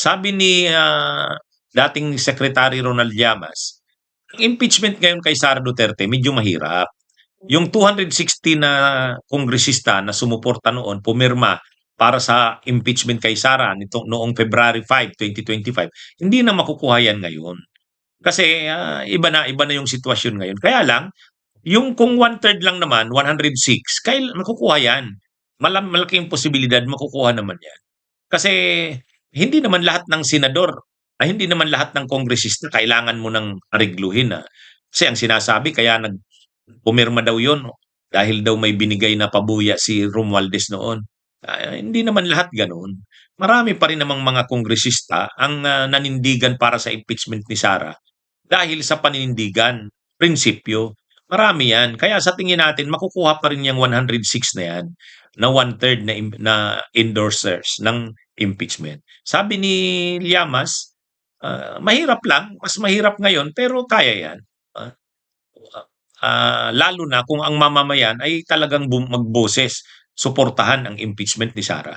sabi ni dating Secretary Ronald Llamas, ang impeachment ngayon kay Sara Duterte medyo mahirap. Yung 260 na kongresista na sumuporta noon, pumirma para sa impeachment kay Sara noong February 5, 2025, hindi na makukuha yan ngayon. Kasi iba na yung sitwasyon ngayon. Kaya lang, yung kung one-third lang naman, 106, makukuha yan. Malaking posibilidad makukuha naman yan. Kasi hindi naman lahat ng senador, hindi naman lahat ng kongresista kailangan mo ng arigluhin. Kasi ang sinasabi, kaya pumirma daw yon dahil daw may binigay na pabuya si Romualdez noon. Hindi naman lahat ganoon. Marami pa rin namang mga kongresista ang nanindigan para sa impeachment ni Sara dahil sa paninindigan, prinsipyo. Marami yan. Kaya sa tingin natin, makukuha pa rin yung 106 na yan, na one-third na endorsers ng impeachment. Sabi ni Llamas, mahirap lang, mas mahirap ngayon, pero kaya yan. Lalo na kung ang mamamayan ay talagang magboses, suportahan ang impeachment ni Sara.